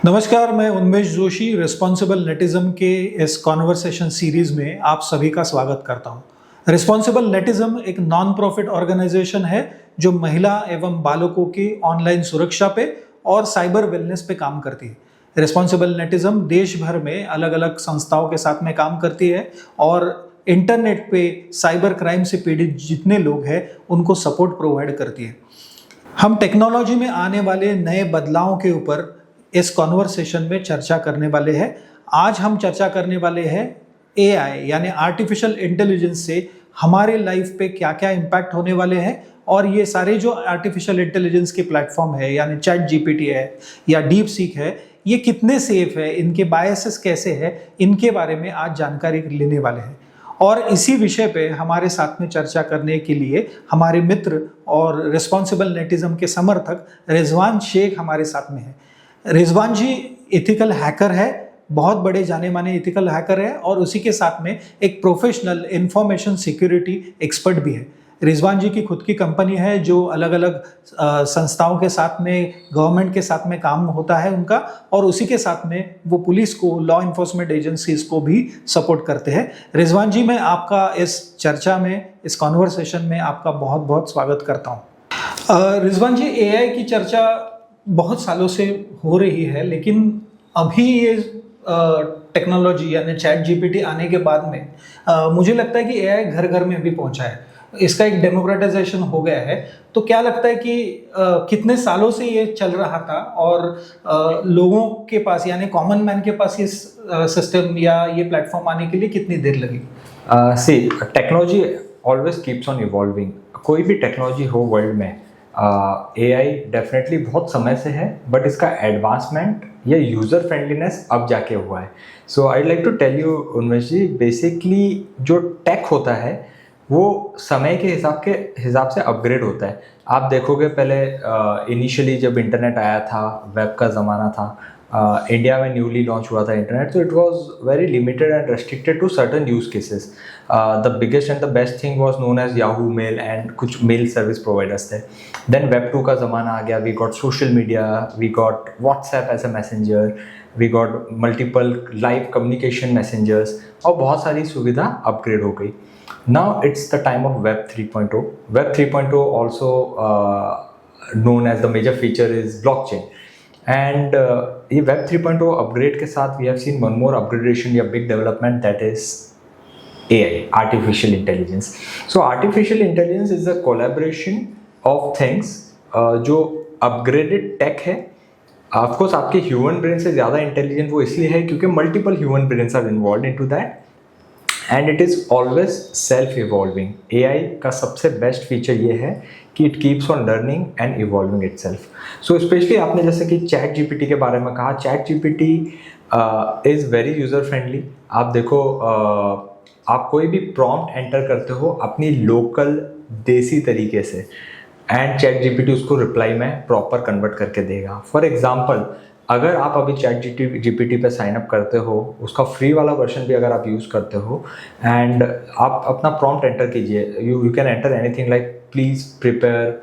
नमस्कार, मैं उन्मेष जोशी रिस्पॉन्सिबल नेटिज्म के इस कॉन्वर्सेशन सीरीज में आप सभी का स्वागत करता हूं। रिस्पॉन्सिबल नेटिज्म एक नॉन प्रॉफिट ऑर्गेनाइजेशन है जो महिला एवं बालकों की ऑनलाइन सुरक्षा पे और साइबर वेलनेस पे काम करती है। रिस्पॉन्सिबल नेटिज्म देश भर में अलग अलग संस्थाओं के साथ में काम करती है और इंटरनेट पे साइबर क्राइम से पीड़ित जितने लोग हैं उनको सपोर्ट प्रोवाइड करती है। हम टेक्नोलॉजी में आने वाले नए बदलावों के ऊपर इस कॉन्वर्सेशन में चर्चा करने वाले हैं। आज हम चर्चा करने वाले हैं एआई यानी आर्टिफिशियल इंटेलिजेंस से हमारे लाइफ पे क्या क्या इम्पैक्ट होने वाले हैं, और ये सारे जो आर्टिफिशियल इंटेलिजेंस के प्लेटफॉर्म है यानी चैट जीपीटी है या डीप सीक है, ये कितने सेफ है, इनके बायसेस कैसे है, इनके बारे में आज जानकारी लेने वाले हैं। और इसी विषय पे हमारे साथ में चर्चा करने के लिए हमारे मित्र और रिस्पॉन्सिबल नेटिज्म के समर्थक रिजवान शेख हमारे साथ में है। रिजवान जी एथिकल हैकर है, बहुत बड़े जाने माने एथिकल हैकर है और उसी के साथ में एक प्रोफेशनल इंफॉर्मेशन सिक्योरिटी एक्सपर्ट भी है। रिजवान जी की खुद की कंपनी है जो अलग अलग संस्थाओं के साथ में, गवर्नमेंट के साथ में काम होता है उनका, और उसी के साथ में वो पुलिस को, लॉ इन्फोर्समेंट एजेंसीज को भी सपोर्ट करते हैं। रिजवान जी, मैं आपका इस चर्चा में, इस कॉन्वर्सेशन में आपका बहुत बहुत स्वागत करता हूँ। रिजवान जी, एआई की चर्चा बहुत सालों से हो रही है, लेकिन अभी ये टेक्नोलॉजी यानी चैट जीपीटी आने के बाद में मुझे लगता है कि एआई घर घर में भी पहुंचा है, इसका एक डेमोक्रेटाइजेशन हो गया है। तो क्या लगता है कि कितने सालों से ये चल रहा था और लोगों के पास यानी कॉमन मैन के पास ये सिस्टम या ये प्लेटफॉर्म आने के लिए कितनी देर लगी? See technology always keeps on evolving. कोई भी टेक्नोलॉजी हो वर्ल्ड में, एआई डेफिनेटली बहुत समय से है, बट इसका एडवांसमेंट या यूज़र फ्रेंडलीनेस अब जाके हुआ है। So I like to tell you Unmesh ji, basically जो टेक होता है वो समय के हिसाब से अपग्रेड होता है। आप देखोगे पहले इनिशियली जब इंटरनेट आया था, वेब का ज़माना था, इंडिया में न्यूली लॉन्च हुआ था इंटरनेट, तो it was very limited and restricted to certain use cases. The biggest and the best thing was known as Yahoo mail and कुछ मेल सर्विस प्रोवाइडर्स थे। देन वेब 2 का ज़माना आ गया, we got social media, we got WhatsApp as a messenger, we got multiple live communication messengers, और बहुत सारी सुविधा अपग्रेड हो गई। Now it's the time of web 3.0. Web 3.0 also known as the major feature is blockchain. And ये web 3.0 upgrade के साथ we have seen one more upgradation या big development, that is AI, artificial intelligence. So artificial intelligence is a collaboration of things जो upgraded tech है। Of course आपके human brain से ज़्यादा intelligent वो इसलिए है क्योंकि multiple human brains are involve into that, and it is always self evolving. AI का सबसे बेस्ट फीचर ये है कि it keeps on learning and evolving itself. So specially आपने जैसे कि चैट जीपीटी के बारे में कहा, chat GPT is very user friendly. आप देखो, आप कोई भी प्रॉम्प्ट एंटर करते हो अपनी लोकल देसी तरीके से, एंड चैट जीपीटी उसको रिप्लाई में प्रॉपर कन्वर्ट करके देगा। फॉर एग्जाम्पल, अगर आप अभी चैट जीपीटी पे साइन अप करते हो, उसका फ्री वाला वर्जन भी अगर आप यूज़ करते हो, एंड आप अपना प्रॉम्प्ट एंटर कीजिए, you can enter anything like please prepare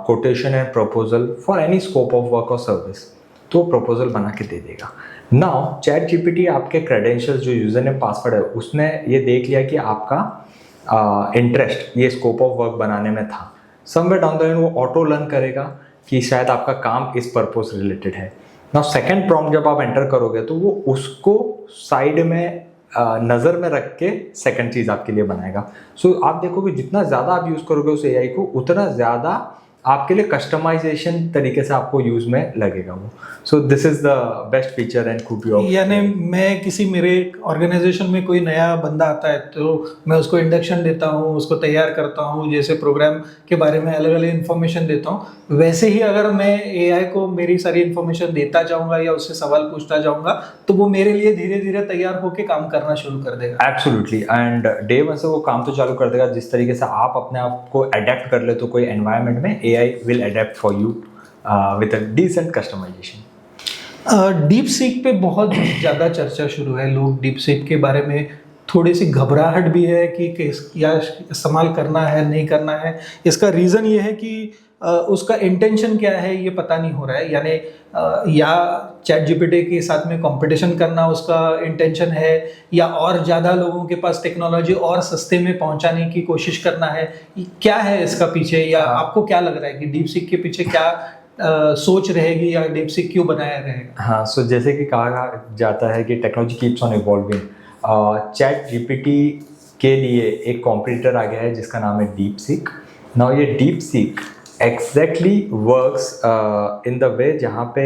quotation and proposal for any scope of work और सर्विस, तो प्रपोजल बना के दे देगा। नाउ चैट जीपीटी आपके क्रेडेंशियल्स, जो यूज़र नेम पासवर्ड है, उसने ये देख लिया कि आपका इंटरेस्ट ये स्कोप ऑफ वर्क बनाने में था। समवेयर डाउन द लाइन वो ऑटो लर्न करेगा कि शायद आपका काम इस पर्पस रिलेटेड है। नाउ सेकंड प्रॉम्प्ट जब आप एंटर करोगे तो वो उसको साइड में नज़र में रख के सेकंड चीज़ आपके लिए बनाएगा। सो आप देखोगे जितना ज़्यादा आप यूज़ करोगे उस एआई को, उतना ज़्यादा आपके लिए कस्टमाइजेशन तरीके से आपको यूज़ में लगेगा वो। So this is the best feature and खूबी ऑफ। यानी मैं किसी मेरे ऑर्गेनाइजेशन में कोई नया बंदा आता है तो मैं उसको इंडक्शन देता हूँ, उसको तैयार करता हूँ, जैसे प्रोग्राम के बारे में अलग अलग इन्फॉर्मेशन देता हूँ, वैसे ही अगर मैं एआई को मेरी सारी इन्फॉर्मेशन देता जाऊँगा या उससे सवाल पूछता जाऊँगा तो वो मेरे लिए धीरे धीरे तैयार होकर काम करना शुरू कर देगा। एब्सोल्युटली, एंड डे वन से वो काम तो चालू कर देगा। जिस तरीके से आप अपने आप को अडेप्ट कर ले तो कोई एनवायरनमेंट में, AI will adapt for you with a decent customization. Deep seek पे बहुत ज़्यादा चर्चा शुरू है, लोग डीप सीक के बारे में थोड़ी सी घबराहट भी है कि क्या इस्तेमाल करना है नहीं करना है। इसका रीज़न ये है कि उसका इंटेंशन क्या है ये पता नहीं हो रहा है, यानी या चैट जीपीटी के साथ में कंपटीशन करना उसका इंटेंशन है, या और ज़्यादा लोगों के पास टेक्नोलॉजी और सस्ते में पहुंचाने की कोशिश करना है, क्या है इसका पीछे, या आपको क्या लग रहा है कि डीप सीक के पीछे क्या सोच रहेगी, या डीप सीक क्यों बनाया रहेगा? हाँ, सो जैसे कि कहा जाता है कि technology keeps on evolving. Chat GPT के लिए एक कॉम्पिटिटर आ गया है जिसका नाम है डीप सीक। नाउ ये deep seek exactly works in the way जहाँ पे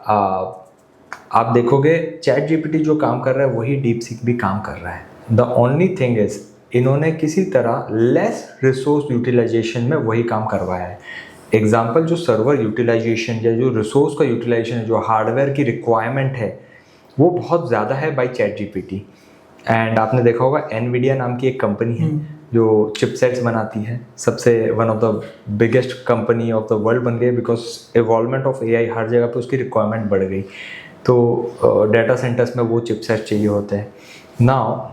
आप देखोगे चैट जीपीटी जो काम कर रहा है वही डीप सीक भी काम कर रहा है। द ओनली थिंग इज इन्होंने किसी तरह लेस रिसोर्स यूटिलाइजेशन में वही काम करवाया है। एग्जाम्पल, जो सर्वर यूटिलाइजेशन या जो रिसोर्स का यूटिलाइजेशन है, जो हार्डवेयर की रिक्वायरमेंट है, वो बहुत ज़्यादा है बाय चैट जीपीटी। एंड आपने देखा होगा एनवीडिया नाम की एक कंपनी है जो चिपसेट्स बनाती है, सबसे one of the biggest company of the world बन गई बिकॉज इवॉल्वमेंट ऑफ एआई हर जगह पे उसकी रिक्वायरमेंट बढ़ गई। तो डाटा सेंटर्स में वो चिपसेट चाहिए होते हैं। नाउ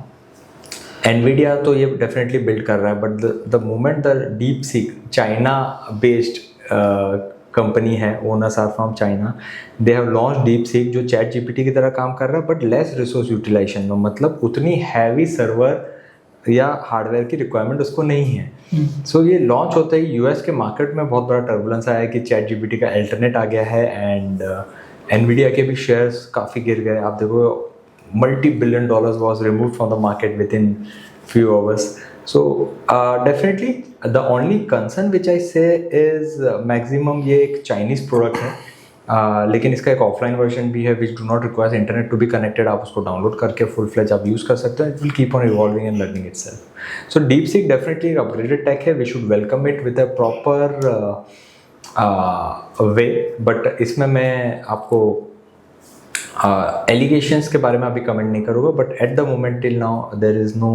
एनवीडिया तो ये डेफिनेटली बिल्ड कर रहा है, but the moment the DeepSeek China based company है, owners are from China, they have launch DeepSeek जो चैट जीपीटी की तरह काम कर रहा है बट लेस रिसोर्स यूटिलाइजेशन में, मतलब उतनी हैवी सर्वर या हार्डवेयर की रिक्वायरमेंट उसको नहीं है। सो ये लॉन्च होते ही यूएस के मार्केट में बहुत बड़ा टर्बुलेंस आया कि चैट जीपीटी का अल्टरनेट आ गया है एंड एनवीडिया के भी शेयर्स काफ़ी गिर गए। आप देखो multi-billion dollars was removed from the market within few hours. So definitely the only concern which I say is maximum ये एक Chinese product है, लेकिन इसका एक ऑफलाइन वर्जन भी है which do not require internet to be connected। आप उसको डाउनलोड करके फुल फ्लेज आप यूज़ कर सकते हैं। It will keep on evolving and learning itself. So DeepSeek definitely एक upgraded tech है, we should welcome it with a proper way। but इसमें मैं आपको एलिगेशंस के बारे में अभी कमेंट नहीं करूँगा, but at the moment till now there is no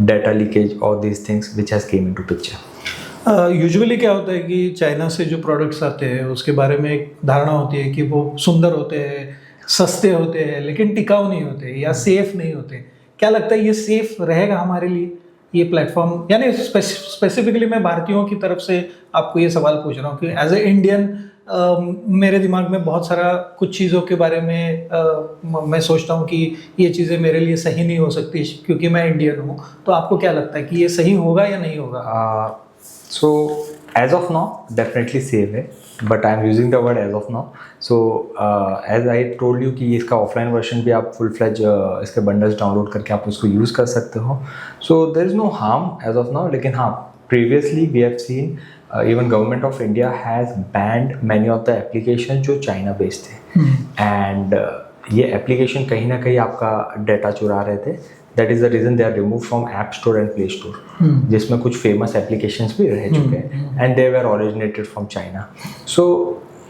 data leakage और these things which has came into picture. Usually क्या होता है कि चाइना से जो प्रोडक्ट्स आते हैं उसके बारे में एक धारणा होती है कि वो सुंदर होते हैं, सस्ते होते हैं, लेकिन टिकाऊ नहीं होते या सेफ नहीं होते। क्या लगता है ये सेफ रहेगा हमारे लिए ये प्लेटफॉर्म? यानी स्पेसिफिकली मैं भारतीयों की तरफ से आपको ये सवाल पूछ रहा हूँ कि एज ए इंडियन मेरे दिमाग में बहुत सारा कुछ चीज़ों के बारे में मैं सोचता हूँ कि ये चीज़ें मेरे लिए सही नहीं हो सकती क्योंकि मैं इंडियन हूँ। तो आपको क्या लगता है कि ये सही होगा या नहीं होगा? So as of now definitely safe है, but I am using the word as of now. So as I told you कि इसका ऑफलाइन वर्जन भी आप फुल फ्लेज इसके बंडल्स डाउनलोड करके आप उसको यूज़ कर सकते हो। So there is no harm as of now. लेकिन हाँ, previously we have seen even government of India has banned many of the applications जो चाइना बेस्ड थे एंड ये एप्लीकेशन कहीं ना कहीं आपका डाटा चुरा रहे थे। That is the reason they are remove from App Store and Play Store, जिसमें कुछ फेमस एप्लीकेशंस भी रह चुके हैं and they were originated from China. So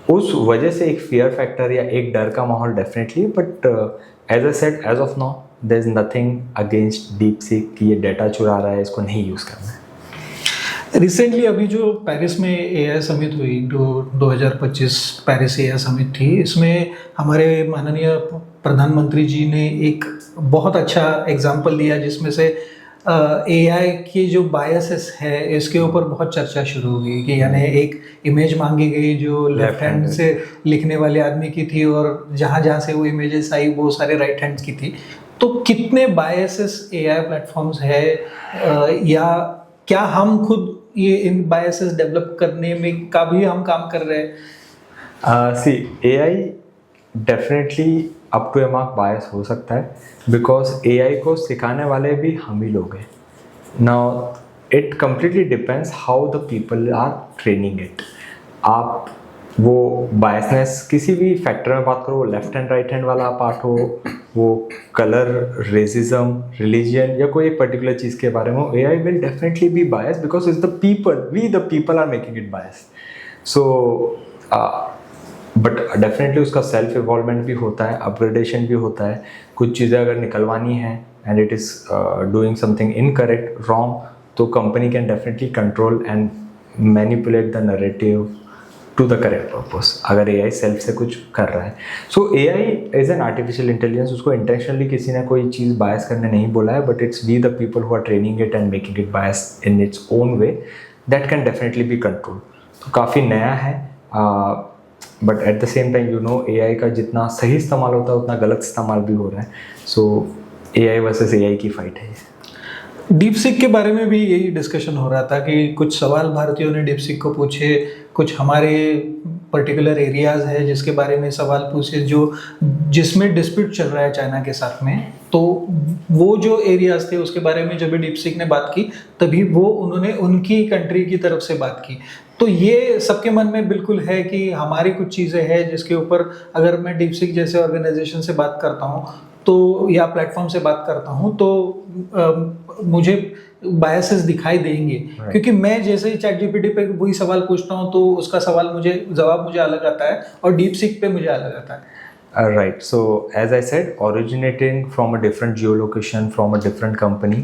उस वजह से एक फियर फैक्टर या एक डर का माहौल definitely, but as I said as of now there is nothing against DeepSeek कि ये डाटा चुरा रहा है, इसको नहीं यूज़ करना है। रिसेंटली अभी जो पेरिस में एआई समिट हुई, जो 2025 पेरिस एआई समिट थी, इसमें हमारे माननीय प्रधानमंत्री जी ने एक बहुत अच्छा एग्जाम्पल दिया जिसमें से एआई की जो बायसेस है इसके ऊपर बहुत चर्चा शुरू हो गई कि यानी एक इमेज मांगी गई जो लेफ्ट हैंड से लिखने वाले आदमी की थी और जहाँ जहाँ से वो इमेजेस आई वो सारे राइट हैंड की थी। तो कितने बायसेस एआई प्लेटफॉर्म्स है या क्या हम खुद ये इन बायसेस डेवलप करने में का भी हम काम कर रहे हैं? See AI definitely up to a mark bias हो सकता है बिकॉज एआई को सिखाने वाले भी हम ही लोग हैं। Now it completely depends how the people are training it. आप वो बायसनेस किसी भी फैक्टर में बात करो, लेफ्ट हैंड राइट हैंड वाला पार्ट हो, वो कलर, रेसिज्म, रिलीजन या कोई एक पर्टिकुलर चीज़ के बारे में, AI will definitely be bias because it's the people, we the people are making it bias. So but definitely उसका सेल्फ इवॉल्वमेंट भी होता है, अपग्रेडेशन भी होता है। कुछ चीज़ें अगर निकलवानी है and it is doing something incorrect, wrong, तो company can definitely control and manipulate the narrative to the correct purpose अगर एआई सेल्फ से कुछ कर रहा है। So AI is an artificial intelligence, उसको इंटेंशनली किसी ने कोई चीज़ बायस करने नहीं बोला है, but it's we the people who are training it and making it bias in its own way that can definitely B control. काफ़ी नया है, but at the same time AI का जितना सही इस्तेमाल होता है उतना गलत इस्तेमाल भी हो रहा है. सो AI वर्सेस AI की फाइट है. डीप सीक के बारे में भी यही डिस्कशन हो रहा था कि कुछ सवाल भारतीयों ने डीप सीक को पूछे, कुछ हमारे पर्टिकुलर एरियाज है जिसके बारे में सवाल पूछे जिसमें डिस्प्यूट चल रहा है चाइना के साथ में. तो वो जो एरियाज थे उसके बारे में जब भी डीप सीक ने बात की तभी उन्होंने उनकी कंट्री की तरफ से बात की. तो ये सबके मन में बिल्कुल है कि हमारी कुछ चीज़ें हैं जिसके ऊपर अगर मैं डीप सीक जैसे ऑर्गेनाइजेशन से बात करता हूँ तो या प्लेटफॉर्म से बात करता हूँ तो मुझे बायसेस दिखाई देंगे. क्योंकि मैं जैसे ही चैट जीपीटी पे वही सवाल पूछता हूँ तो उसका जवाब मुझे अलग आता है और डीप सीक पे मुझे अलग आता है. Right. So as I said, originating from a different geolocation, from a different company,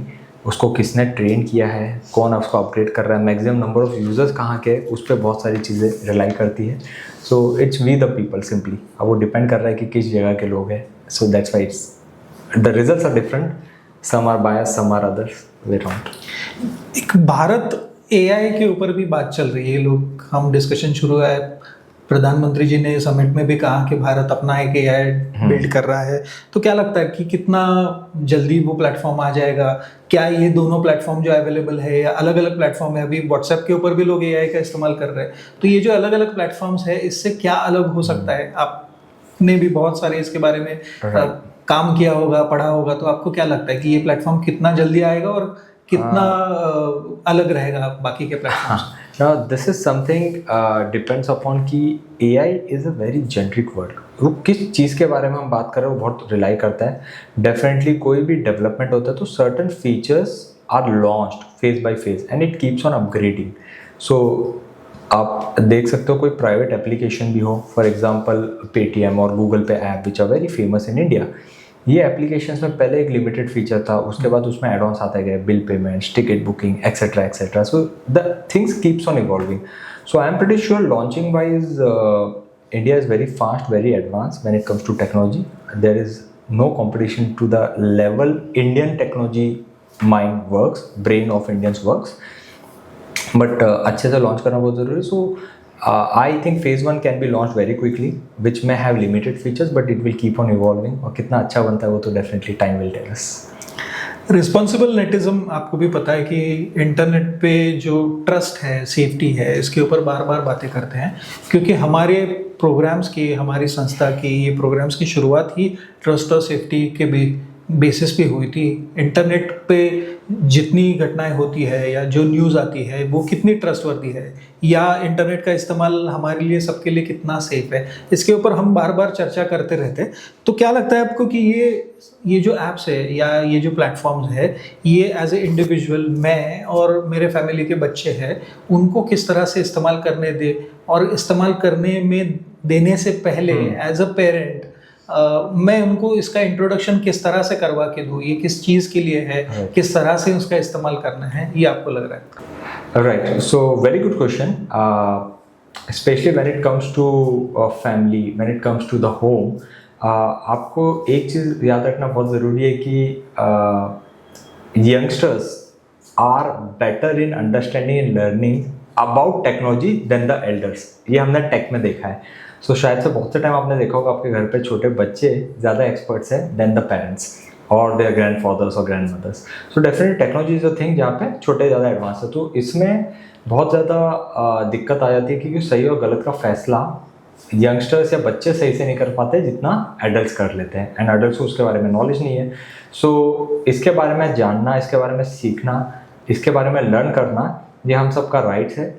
उसको किसने ट्रेन किया है, कौन उसको अपग्रेड कर रहा है, मैक्सिमम नंबर ऑफ यूजर्स कहाँ के, उस पर बहुत सारी चीज़ें रिलाई करती है. So it's we the people simply. अब वो डिपेंड कर रहा है कि किस जगह के लोग हैं. So that's why it's the results are different. Some are bias, some are others way round. एक भारत एआई के ऊपर भी बात चल रही है. हम डिस्कशन शुरू है, प्रधानमंत्री जी ने समिट में भी कहा कि भारत अपना एक एआई बिल्ड कर रहा है. तो क्या लगता है कि कितना जल्दी वो प्लेटफॉर्म आ जाएगा? क्या ये दोनों प्लेटफॉर्म जो अवेलेबल है या अलग अलग प्लेटफॉर्म है, अभी व्हाट्सएप के ऊपर भी लोग एआई का इस्तेमाल कर रहे हैं, तो ये जो अलग अलग प्लेटफॉर्म्स है इससे क्या अलग हो सकता है? आपने भी बहुत सारे इसके बारे में काम किया होगा, पढ़ा होगा, तो आपको क्या लगता है कि ये प्लेटफॉर्म कितना जल्दी आएगा और कितना अलग रहेगा बाकी के प्लेटफॉर्म से? Now this is something depends upon कि AI is a very generic word. वो किस चीज़ के बारे में हम बात कर रहे हैं वो बहुत रिलाई करता है. डेफिनेटली कोई भी डेवलपमेंट होता है तो certain features are launched phase by phase and it keeps on upgrading. So आप देख सकते हो कोई प्राइवेट एप्लीकेशन भी हो, फॉर एग्जांपल पेटीएम और Google Pay app which are very famous in India. ये एप्लीकेशंस में पहले एक लिमिटेड फीचर था, उसके बाद उसमें एड ऑन्स आते गए, bill payments, ticket booking, etcetera etcetera. So the things keeps on evolving. So I am pretty sure launching wise India is very fast, very advance when it comes to technology. There is no competition to the level Indian technology mind works, brain of Indians works. But अच्छे से launch करना बहुत ज़रूरी है. सो I think phase 1 can be launched very quickly, which may have limited features, but it will keep on evolving. और कितना अच्छा बनता है वो तो definitely time will tell us. Responsible netism आपको भी पता है कि इंटरनेट पे जो ट्रस्ट है, सेफ्टी है, इसके ऊपर बार बार बातें करते हैं क्योंकि हमारे प्रोग्राम्स की, हमारी संस्था की ये प्रोग्राम्स की शुरुआत ही ट्रस्ट और सेफ्टी के बेसिस पे हुई थी. इंटरनेट पे जितनी घटनाएं होती है या जो न्यूज़ आती है वो कितनी ट्रस्टवर्दी है या इंटरनेट का इस्तेमाल हमारे लिए सबके लिए कितना सेफ है, इसके ऊपर हम बार बार चर्चा करते रहते हैं. तो क्या लगता है आपको कि ये जो ऐप्स है या ये जो प्लेटफॉर्म्स है, ये एज ए इंडिविजुअल मैं और मेरे फैमिली के बच्चे हैं उनको किस तरह से इस्तेमाल करने दे, और इस्तेमाल करने में देने से पहले एज अ पेरेंट मैं उनको इसका इंट्रोडक्शन किस तरह से करवा के दूँ, ये किस चीज़ के लिए है, किस तरह से उसका इस्तेमाल करना है, ये आपको लग रहा है? Right. So very good question. Specially when it comes to family, when it comes to the home, आपको एक चीज़ याद रखना बहुत ज़रूरी है कि youngsters are better in understanding and learning about technology then the elders. ये हमने टेक में देखा है. सो शायद से बहुत से टाइम आपने देखा होगा आपके घर पे छोटे बच्चे ज़्यादा एक्सपर्ट्स हैं देन द पेरेंट्स और देयर ग्रैंडफादर्स और grandmother's. So definitely technology is a thing जहाँ पे छोटे ज़्यादा एडवांस है. तो इसमें बहुत ज़्यादा दिक्कत आ जाती है क्योंकि सही और गलत का फैसला यंगस्टर्स या बच्चे सही से नहीं कर पाते जितना एडल्ट्स कर लेते हैं, एंड एडल्ट्स को उसके बारे में नॉलेज नहीं है. सो इसके बारे में जानना, इसके बारे में सीखना, इसके बारे में लर्न करना, ये हम सबका राइट्स है.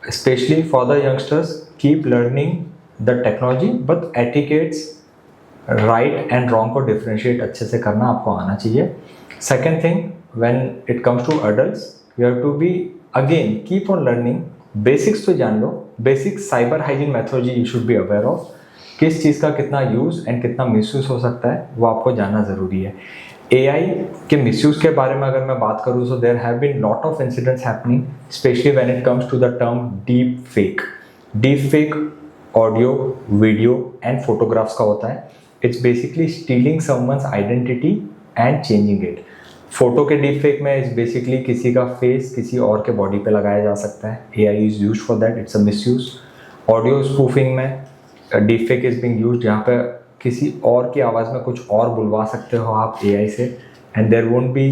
Specially for the youngsters, keep learning the technology but etiquettes, right and wrong को डिफ्रेंशिएट अच्छे से करना आपको आना चाहिए. Second thing, when it comes to adults, you have to be again keep on learning. Basics तो जान लो, basic cyber hygiene methodology you should be aware of. किस चीज़ का कितना यूज़ एंड कितना मिसयूज़ हो सकता है वो आपको जानना ज़रूरी है. AI के मिसयूज़ के बारे में अगर मैं बात करूँ, so there have been lot of incidents happening, specially when it comes to the term deep fake. Deep fake audio, video and photographs का होता है. It's basically stealing someone's identity and changing it. Photo के deep fake में इस basically किसी का face किसी और के बॉडी पे लगाया जा सकता है, AI is use for that, it's a misuse. Audio spoofing में deepfake is being use, जहाँ पे किसी और की आवाज़ में कुछ और बुलवा सकते हो आप AI से, and there won't be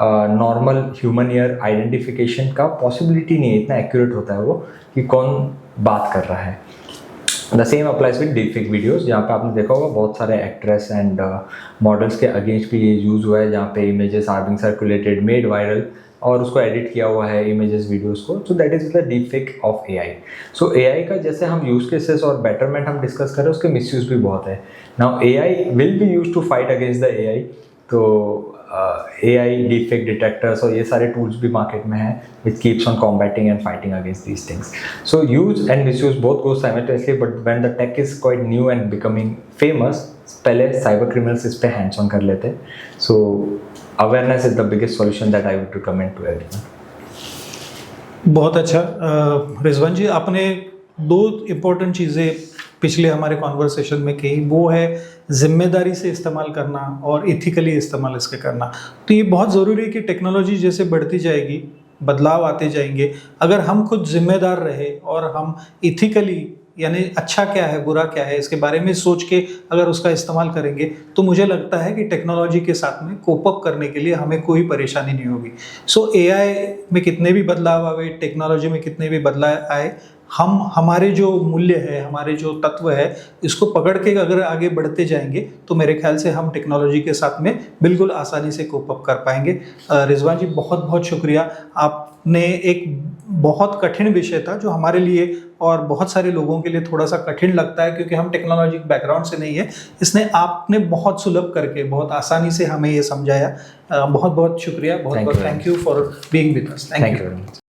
normal human ear identification का पॉसिबिलिटी नहीं है, इतना एक्यूरेट होता है वो कि कौन बात कर रहा है। The same applies with deep fake videos, जहाँ पे आपने देखा होगा बहुत सारे एक्ट्रेस एंड मॉडल्स के अगेंस्ट भी ये यूज़ हुआ है, जहाँ पे images are being circulated, made viral, और उसको एडिट किया हुआ है इमेजेस वीडियोस को। So that is the deep fake of AI। सो AI का जैसे हम यूज केसेस और बेटरमेंट हम डिस्कस कर रहे हैं, उसके मिसयूज भी बहुत है। Now AI will be use to fight against the AI, तो AI डीप फेक डिटेक्टर्स और ये सारे टूल्स भी मार्केट में हैं which keeps on combating and fighting against these things. So use and misuse both go simultaneously, but when the tech is quite new and becoming famous, पहले cyber criminals इस पे hands on कर लेते। सो awareness is the biggest solution that I would recommend to everyone. बहुत अच्छा। रिजवान जी, आपने दो important चीज़ें पिछले हमारे कॉन्वर्सेशन में कही, वो है जिम्मेदारी से इस्तेमाल करना और इथिकली इस्तेमाल इसके करना। तो ये बहुत ज़रूरी है कि टेक्नोलॉजी जैसे बढ़ती जाएगी, बदलाव आते जाएंगे, अगर हम खुद जिम्मेदार रहे और हम इथिकली, यानी अच्छा क्या है बुरा क्या है इसके बारे में सोच के अगर उसका इस्तेमाल करेंगे, तो मुझे लगता है कि टेक्नोलॉजी के साथ में कोप अप करने के लिए हमें कोई परेशानी नहीं होगी। सो AI में कितने भी बदलाव आए, टेक्नोलॉजी में कितने भी बदलाव आए, हम हमारे जो मूल्य है, हमारे जो तत्व है, इसको पकड़ के अगर आगे बढ़ते जाएंगे तो मेरे ख्याल से हम टेक्नोलॉजी के साथ में बिल्कुल आसानी से कोप अप कर पाएंगे। रिजवान जी, बहुत बहुत शुक्रिया। आपने एक बहुत कठिन विषय था जो हमारे लिए और बहुत सारे लोगों के लिए थोड़ा सा कठिन लगता है, क्योंकि हम टेक्नोलॉजी बैकग्राउंड से नहीं है, इसने आपने बहुत सुलभ करके बहुत आसानी से हमें ये समझाया। बहुत बहुत शुक्रिया, बहुत बहुत thank you for being with us. Thank you.